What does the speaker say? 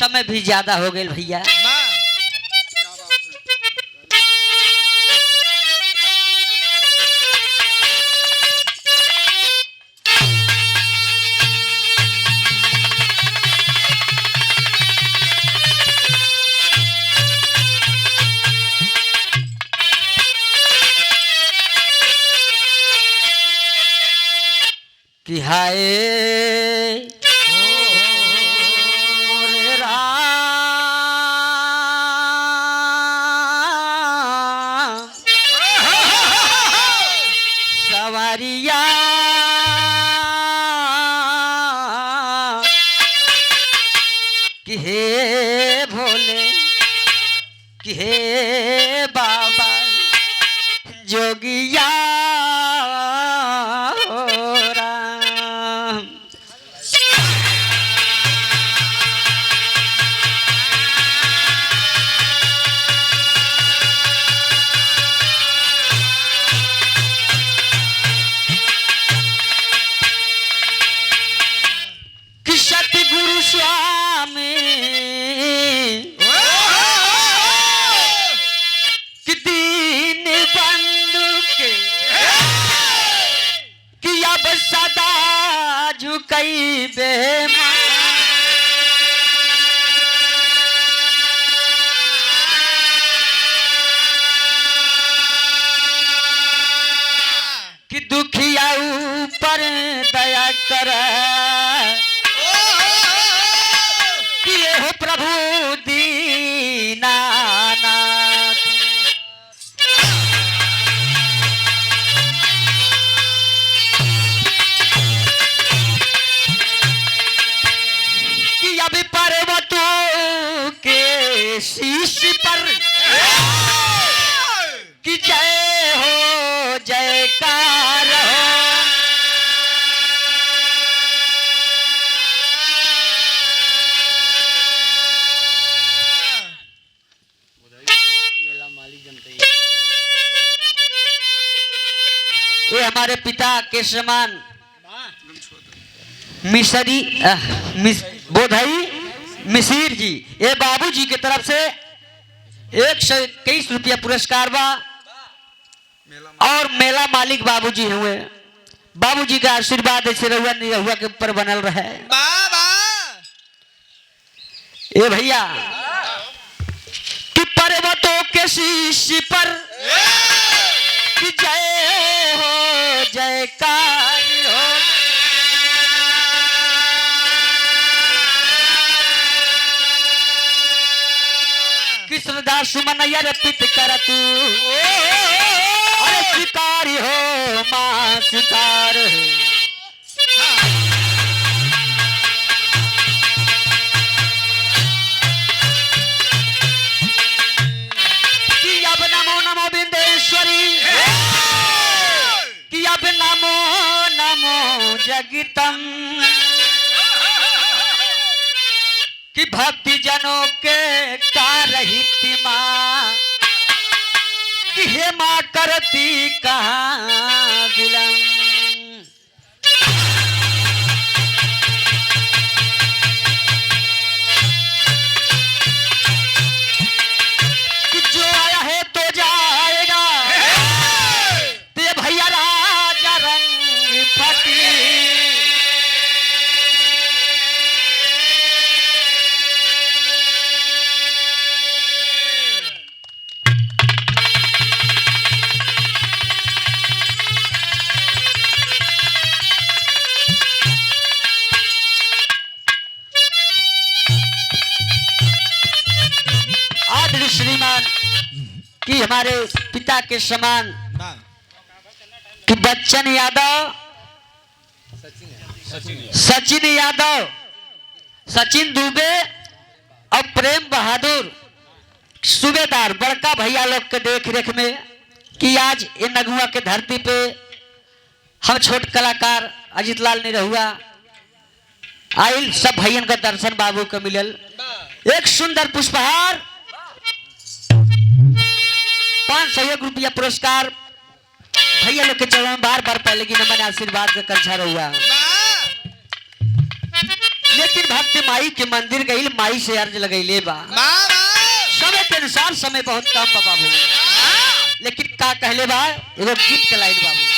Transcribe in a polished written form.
समय भी ज्यादा हो गए भैया। कि हाय सवारिया कि हे भोले कि हे बाबा जोगिया झुकई बेमा कि दुखिया ऊपर दया कर कि हे प्रभु दीनानाथ शीश पर कि जय हो जयकार हो ये हमारे पिता के समान मिसरी बोधई मिसिर जी ये बाबूजी के तरफ से 121 रुपया पुरस्कार बा और मेला मालिक बाबूजी हुए। बाबूजी का आशीर्वाद ऐसे रहुआ निरहुआ के ऊपर बनल रहे। ए भैया कि पर्वतों के शीश पर कि जय हो जयकार हो कृष्णदास मनैया रपित कर तू अरे शिकारी हो माँ शिकार हो कि अब नमो नमो बिंदेश्वरी कि अब नमो नमो जगतम कि भक्ति जनों के कारहित माँ कि हे माँ करती कहाँ विलंब कि जो आया है तो जाएगा तो ये भैया राजा रंग फटी श्रीमान कि हमारे पिता के समान कि बच्चन यादव सचिन यादव सचिन दुबे और प्रेम बहादुर सूबेदार बड़का भैया लोग के देख रेख में कि आज ये नगुआ के धरती पे हम छोट कलाकार अजित लाल निरहुआ आइल सब भैयन का दर्शन बाबू के मिलल। एक सुंदर पुष्पहार 501 रुपया पुरस्कार भैया लोग के चरण में बार बार पहले की नमन आशीर्वाद का कंछा रहुआ। लेकिन भक्त माई के मंदिर गई, माई से अर्ज लगैले बा। समय के अनुसार समय बहुत कम बा बाबू, लेकिन का कहले बा, एगो गीत के लाइन बाबू।